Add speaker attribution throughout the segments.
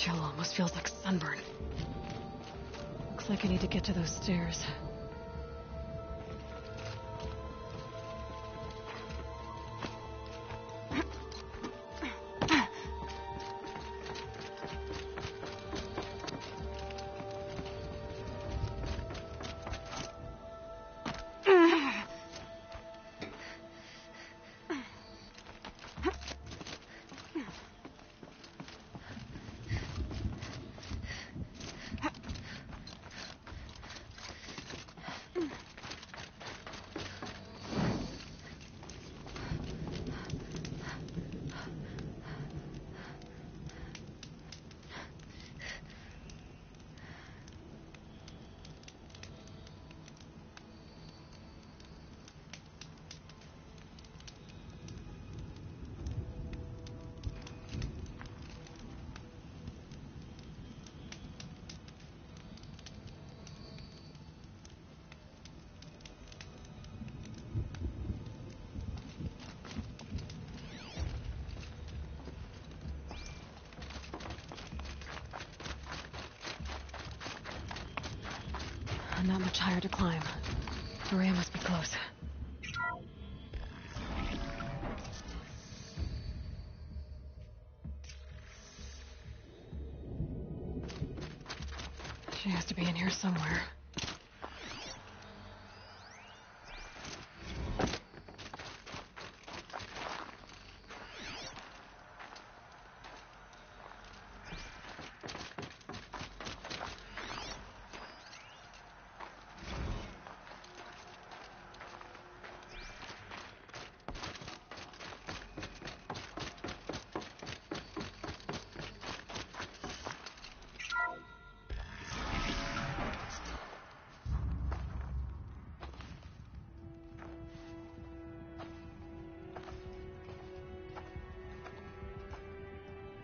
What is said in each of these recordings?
Speaker 1: chill almost feels like sunburn. Looks like I need to get to those stairs. Not much higher to climb. Maria must be close. She has to be in here somewhere.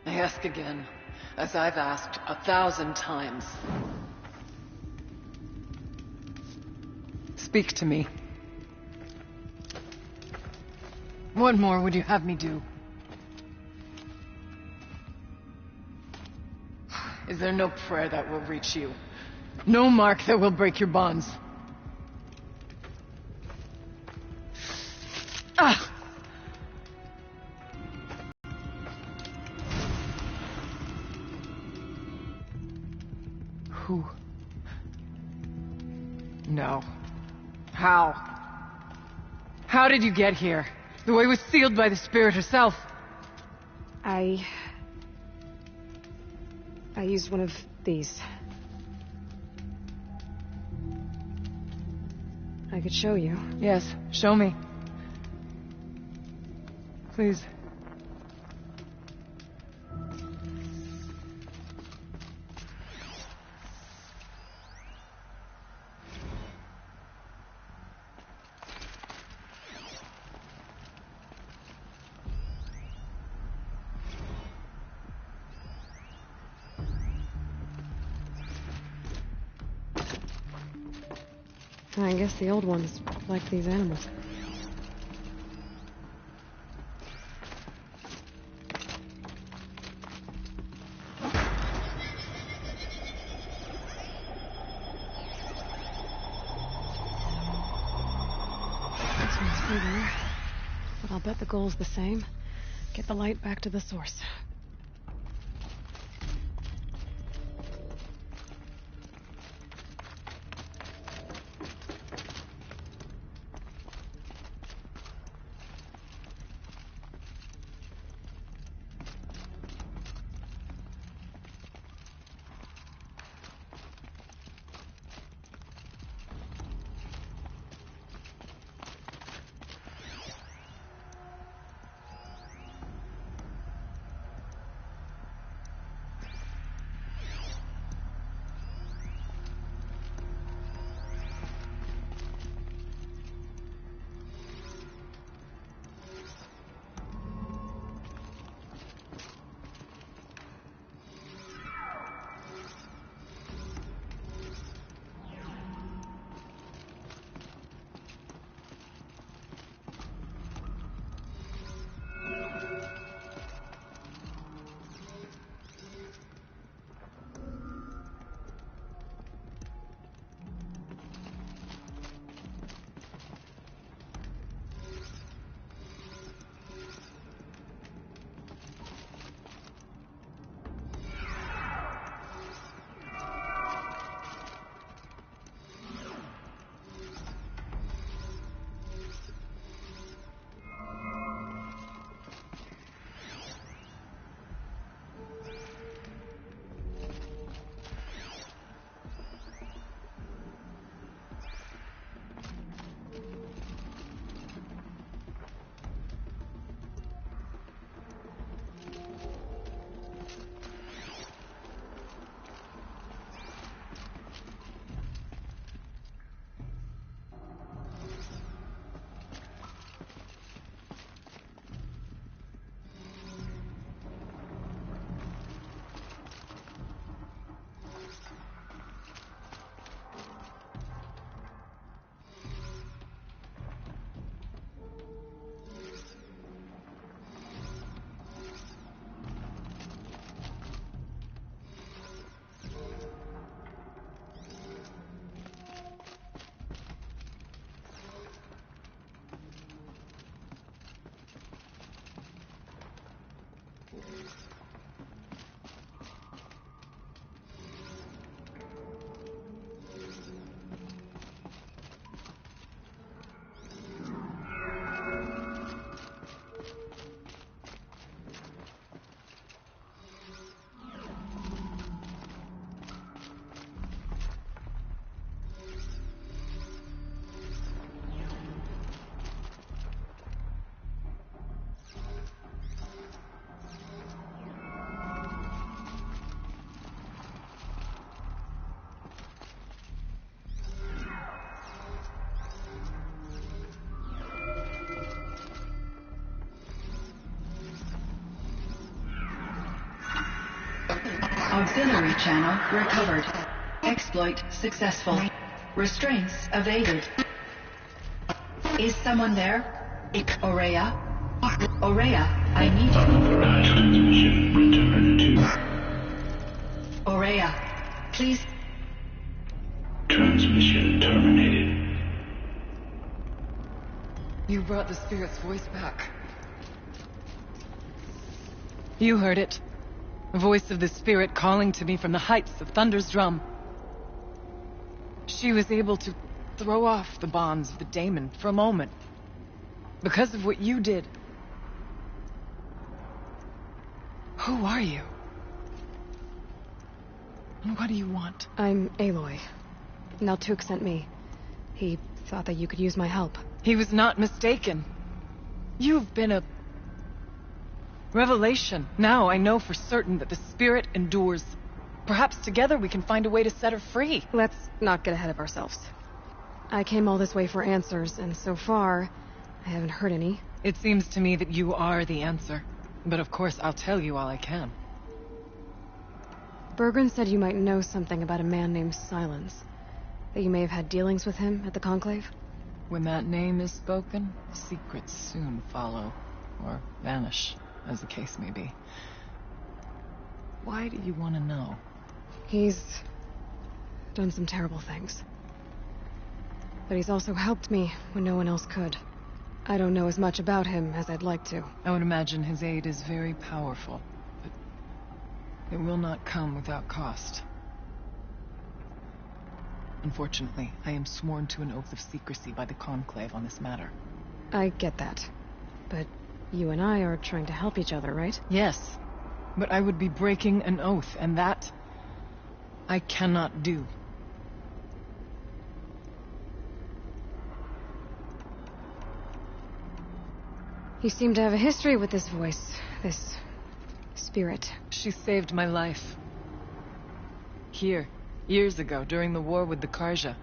Speaker 2: I ask again, as I've asked 1,000 times. Speak to me. What more would you have me do? Is there no prayer that will reach you? No mark that will break your bonds? Ah! Who? No. How? How did you get here? The way was sealed by the spirit herself.
Speaker 1: I used one of these. I could show you.
Speaker 2: Yes, show me. Please.
Speaker 1: I guess the old ones like these animals. This one's bigger, but I'll bet the goal's the same. Get the light back to the source.
Speaker 3: Auxiliary channel recovered. Exploit successful. Restraints evaded. Is someone there? Aurea? Aurea, I need you.
Speaker 4: Transmission returned to.
Speaker 3: Aurea, please.
Speaker 4: Transmission terminated.
Speaker 2: You brought the spirit's voice back. You heard it. The voice of the spirit calling to me from the heights of Thunder's drum. She was able to throw off the bonds of the daemon for a moment. Because of what you did. Who are you? And what do you want?
Speaker 1: I'm Aloy. Naltuk sent me. He thought that you could use my help.
Speaker 2: He was not mistaken. You've been a revelation. Now I know for certain that the spirit endures. Perhaps together we can find a way to set her free.
Speaker 1: Let's not get ahead of ourselves. I came all this way for answers, and so far, I haven't heard any.
Speaker 2: It seems to me that you are the answer. But of course, I'll tell you all I can.
Speaker 1: Bergren said you might know something about a man named Silence. That you may have had dealings with him at the Conclave?
Speaker 2: When that name is spoken, secrets soon follow. Or vanish, as the case may be. Why do you want to know?
Speaker 1: He's done some terrible things. But he's also helped me when no one else could. I don't know as much about him as I'd like to.
Speaker 2: I would imagine his aid is very powerful, but it will not come without cost. Unfortunately, I am sworn to an oath of secrecy by the Conclave on this matter.
Speaker 1: I get that. But you and I are trying to help each other, right?
Speaker 2: Yes, but I would be breaking an oath, and that I cannot do.
Speaker 1: You seem to have a history with this voice, this spirit.
Speaker 2: She saved my life. Here, years ago, during the war with the Karja.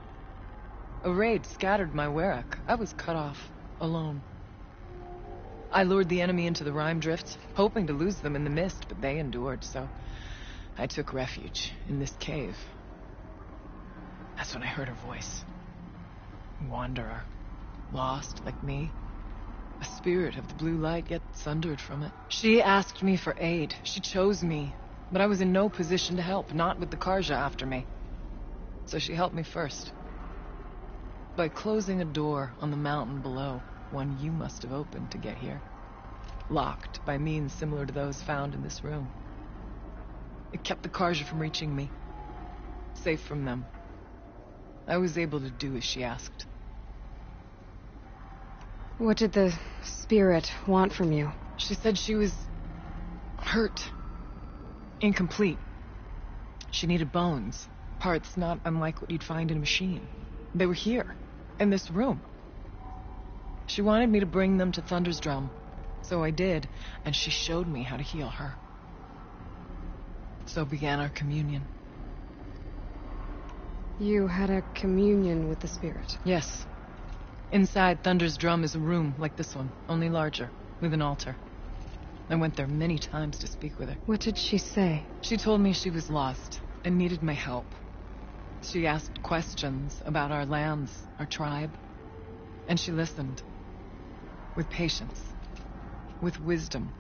Speaker 2: A raid scattered my Werak. I was cut off, alone. I lured the enemy into the Rime Drift, hoping to lose them in the mist, but they endured, so I took refuge in this cave. That's when I heard her voice. Wanderer. Lost, like me. A spirit of the blue light, yet sundered from it. She asked me for aid. She chose me. But I was in no position to help, not with the Karja after me. So she helped me first. By closing a door on the mountain below, one you must have opened to get here. Locked by means similar to those found in this room. It kept the Karja from reaching me. Safe from them. I was able to do as she asked.
Speaker 1: What did the spirit want from you?
Speaker 2: She said she was hurt. Incomplete. She needed bones. Parts not unlike what you'd find in a machine. They were here, in this room. She wanted me to bring them to Thunder's drum. So I did, and she showed me how to heal her. So began our communion.
Speaker 1: You had a communion with the spirit?
Speaker 2: Yes. Inside Thunder's drum is a room like this one, only larger, with an altar. I went there many times to speak with her.
Speaker 1: What did she say?
Speaker 2: She told me she was lost and needed my help. She asked questions about our lands, our tribe, and she listened. With patience. With wisdom.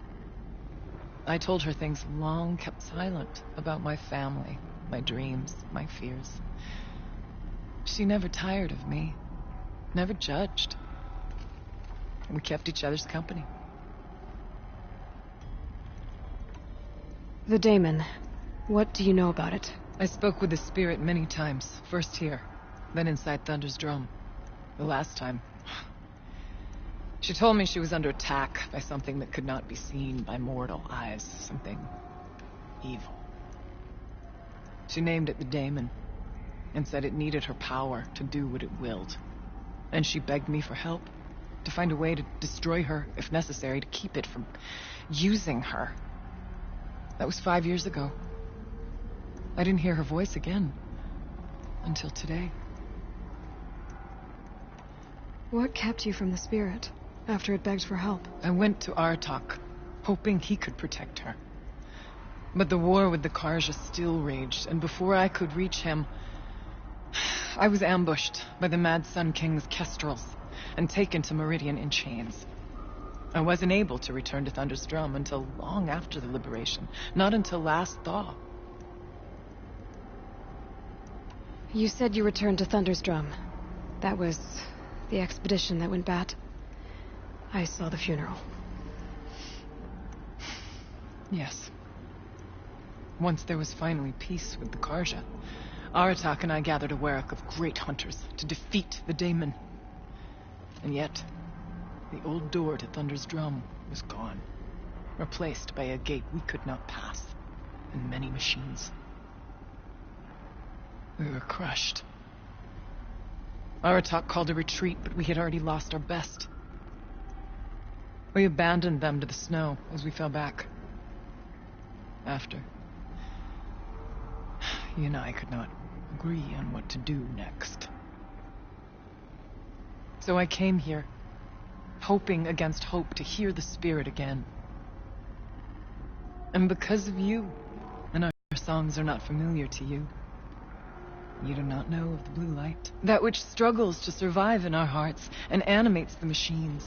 Speaker 2: I told her things long kept silent about my family, my dreams, my fears. She never tired of me. Never judged. We kept each other's company.
Speaker 1: The daemon. What do you know about it?
Speaker 2: I spoke with the spirit many times. First here, then inside Thunder's drum. The last time. She told me she was under attack by something that could not be seen by mortal eyes. Something evil. She named it the daemon, and said it needed her power to do what it willed. And she begged me for help, to find a way to destroy her, if necessary, to keep it from using her. That was 5 years ago. I didn't hear her voice again, until today.
Speaker 1: What kept you from the spirit, after it begged for help?
Speaker 2: I went to Artok, hoping he could protect her. But the war with the Karja still raged, and before I could reach him, I was ambushed by the Mad Sun King's kestrels and taken to Meridian in chains. I wasn't able to return to Thunder's Drum until long after the liberation, not until last thaw.
Speaker 1: You said you returned to Thunder's Drum. That was the expedition that went bad. I saw the funeral.
Speaker 2: Yes. Once there was finally peace with the Karja, Aratak and I gathered a werak of great hunters to defeat the Daemon. And yet, the old door to Thunder's Drum was gone, replaced by a gate we could not pass, and many machines. We were crushed. Aratak called a retreat, but we had already lost our best. We abandoned them to the snow as we fell back. After, you and I could not agree on what to do next. So I came here, hoping against hope to hear the spirit again. And because of you, and our songs are not familiar to you, you do not know of the blue light, that which struggles to survive in our hearts and animates the machines,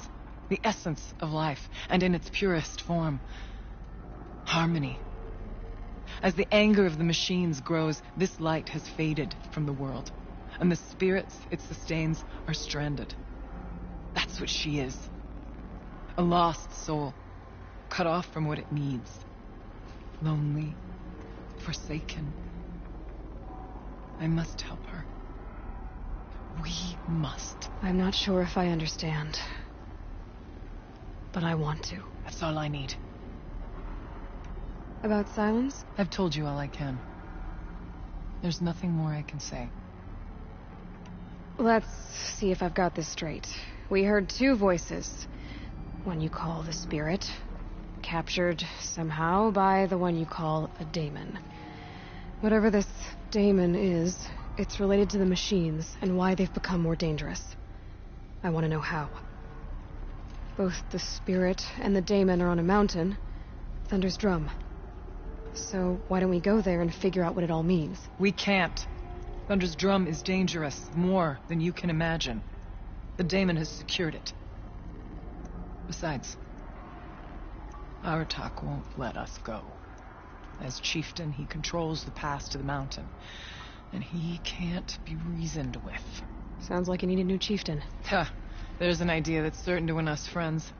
Speaker 2: the essence of life, and in its purest form, harmony. As the anger of the machines grows, this light has faded from the world, and the spirits it sustains are stranded. That's what she is. A lost soul, cut off from what it needs. Lonely, forsaken. I must help her. We must.
Speaker 1: I'm not sure if I understand. But I want to.
Speaker 2: That's all I need.
Speaker 1: About silence?
Speaker 2: I've told you all I can. There's nothing more I can say.
Speaker 1: Let's see if I've got this straight. We heard two voices. One you call the spirit, captured somehow by the one you call a daemon. Whatever this daemon is, it's related to the machines and why they've become more dangerous. I want to know how. Both the spirit and the daemon are on a mountain, Thunder's Drum. So why don't we go there and figure out what it all means?
Speaker 2: We can't. Thunder's Drum is dangerous, more than you can imagine. The daemon has secured it. Besides, Aratak won't let us go. As chieftain, he controls the pass to the mountain, and he can't be reasoned with.
Speaker 1: Sounds like you need a new chieftain.
Speaker 2: Huh. There's an idea that's certain to win us friends.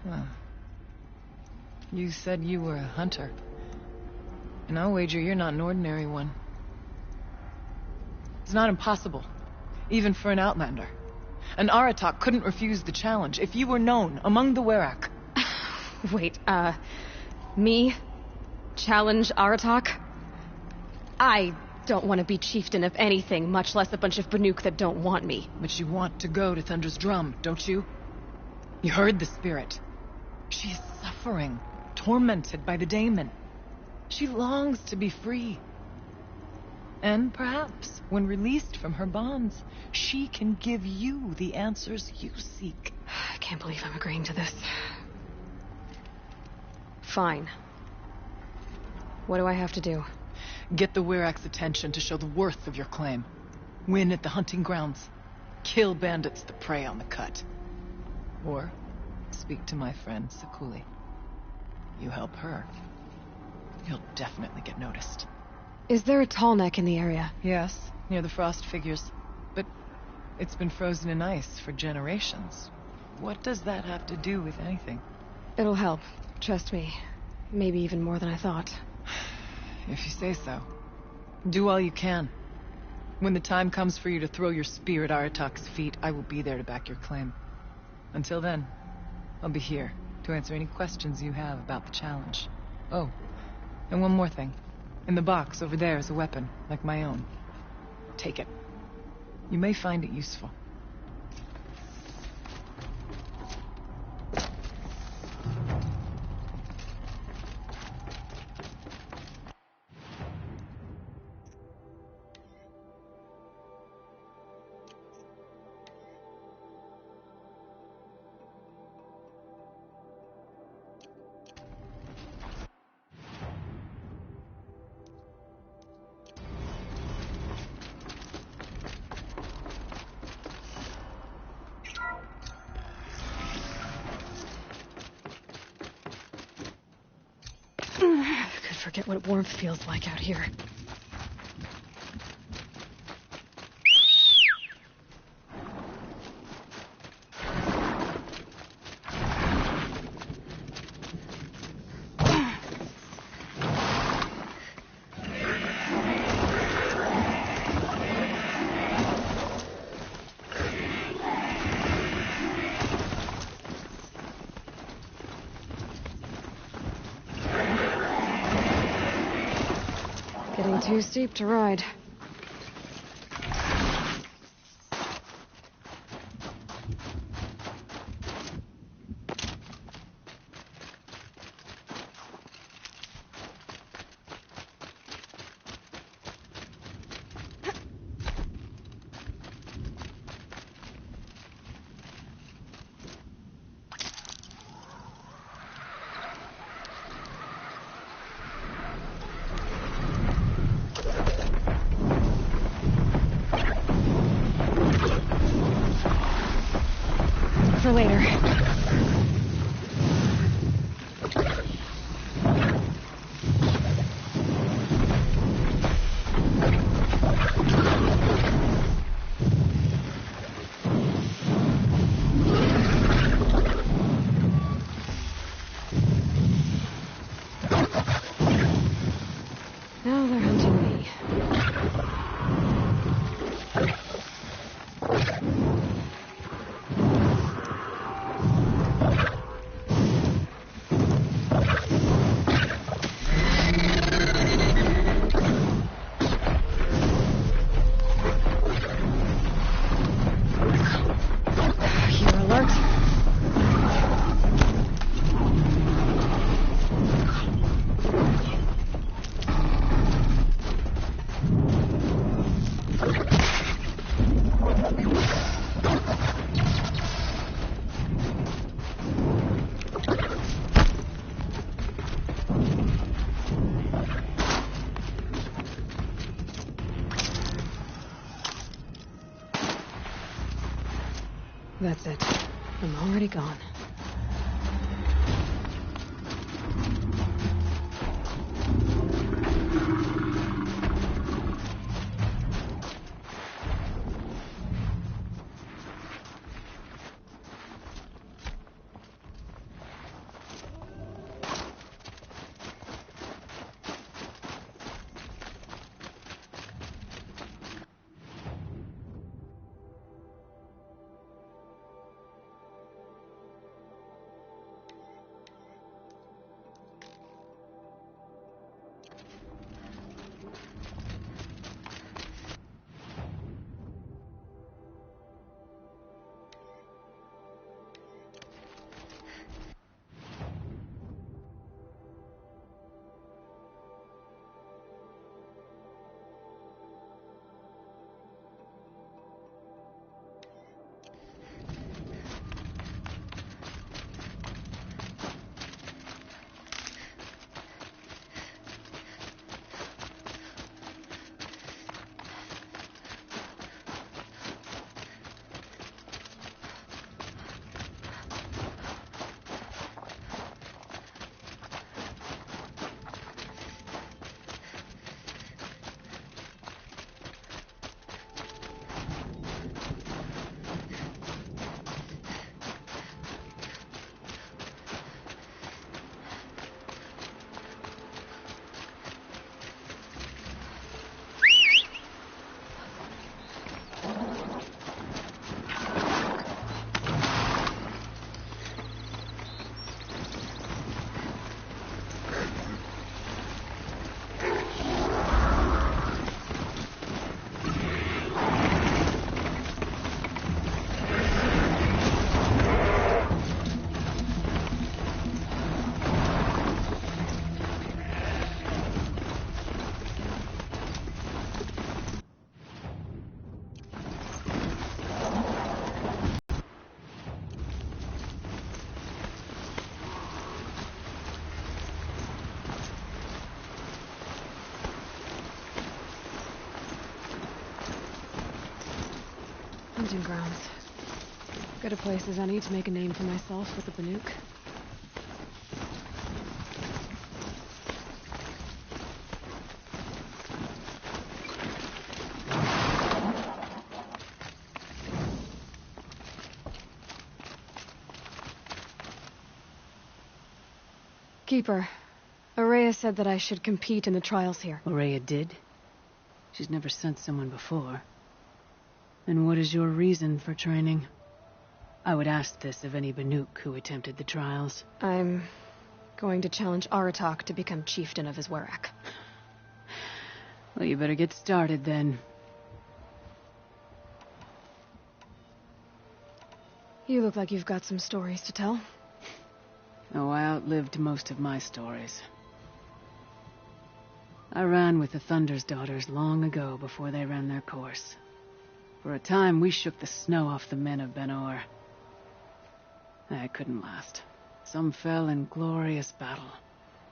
Speaker 2: Huh. You said you were a hunter. And I'll wager you're not an ordinary one. It's not impossible, even for an outlander. And Aratak couldn't refuse the challenge if you were known among the werak.
Speaker 1: Wait, me? Challenge Aratak? I don't want to be chieftain of anything, much less a bunch of Banuk that don't want me.
Speaker 2: But you want to go to Thunder's Drum, don't you? You heard the spirit. She is suffering, tormented by the daemon. She longs to be free. And perhaps, when released from her bonds, she can give you the answers you seek.
Speaker 1: I can't believe I'm agreeing to this. Fine. What do I have to do?
Speaker 2: Get the werak's attention to show the worth of your claim. Win at the hunting grounds. Kill bandits that prey on the cut. Or speak to my friend Sakuli. You help her, you'll definitely get noticed.
Speaker 1: Is there a tall neck in the area?
Speaker 2: Yes, near the frost figures. But it's been frozen in ice for generations. What does that have to do with anything?
Speaker 1: It'll help. Trust me. Maybe even more than I thought.
Speaker 2: If you say so. Do all you can. When the time comes for you to throw your spear at Aratak's feet, I will be there to back your claim. Until then, I'll be here to answer any questions you have about the challenge. Oh, and one more thing. In the box over there is a weapon, like my own. Take it. You may find it useful.
Speaker 1: forget what warmth feels like out here. Getting too steep to ride. For later. Now they're hunting me. You're alert. That's it. I'm already gone. Hunting grounds. Good a place as any to make a name for myself with the Banuk. Keeper, Araya said that I should compete in the trials here.
Speaker 5: Araya did? She's never sent someone before. And what is your reason for training? I would ask this of any Banuk who attempted the trials.
Speaker 1: I'm going to challenge Aratak to become chieftain of his Werak.
Speaker 5: Well, you better get started then.
Speaker 1: You look like you've got some stories to tell.
Speaker 5: Oh, I outlived most of my stories. I ran with the Thunder's daughters long ago before they ran their course. For a time, we shook the snow off the men of Ben-Or. I couldn't last. Some fell in glorious battle.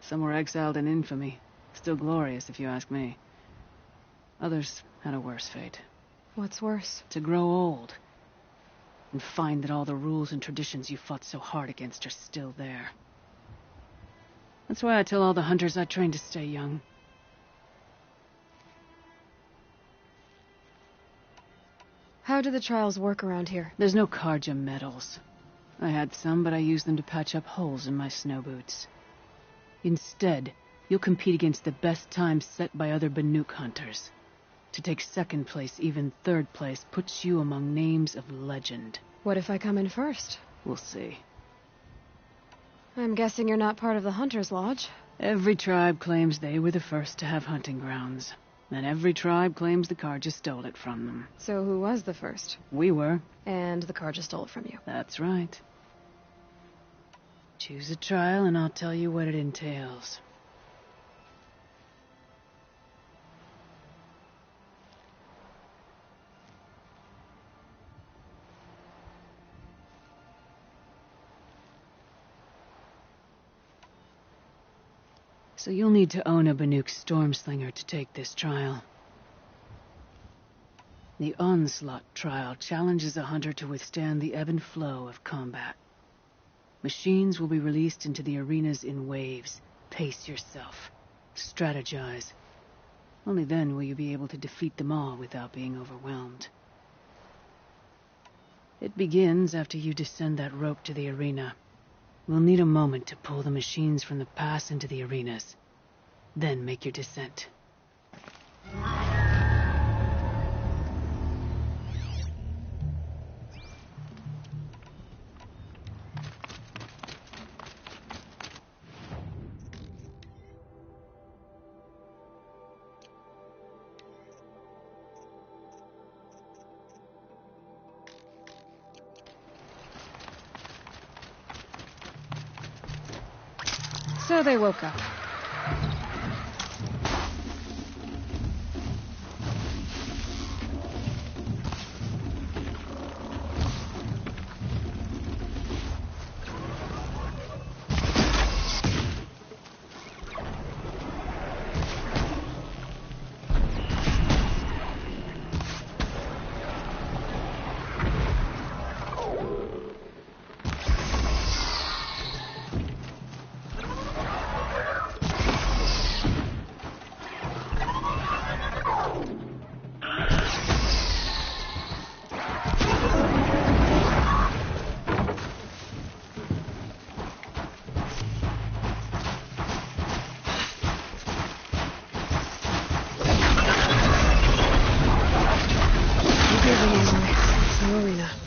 Speaker 5: Some were exiled in infamy. Still glorious, if you ask me. Others had a worse fate.
Speaker 1: What's worse?
Speaker 5: To grow old. And find that all the rules and traditions you fought so hard against are still there. That's why I tell all the hunters I train to stay young.
Speaker 1: How do the trials work around here?
Speaker 5: There's no Karja medals. I had some, but I used them to patch up holes in my snow boots. Instead, you'll compete against the best times set by other Banuk hunters. To take second place, even third place, puts you among names of legend.
Speaker 1: What if I come in first?
Speaker 5: We'll see.
Speaker 1: I'm guessing you're not part of the Hunter's Lodge.
Speaker 5: Every tribe claims they were the first to have hunting grounds. And every tribe claims the Karja stole it from them.
Speaker 1: So who was the first?
Speaker 5: We were.
Speaker 1: And the Karja stole it from you.
Speaker 5: That's right. Choose a trial and I'll tell you what it entails. So you'll need to own a Banuk Stormslinger to take this trial. The Onslaught trial challenges a hunter to withstand the ebb and flow of combat. Machines will be released into the arenas in waves. Pace yourself. Strategize. Only then will you be able to defeat them all without being overwhelmed. It begins after you descend that rope to the arena. We'll need a moment to pull the machines from the pass into the arenas. Then make your descent.
Speaker 1: So they woke up. The arena.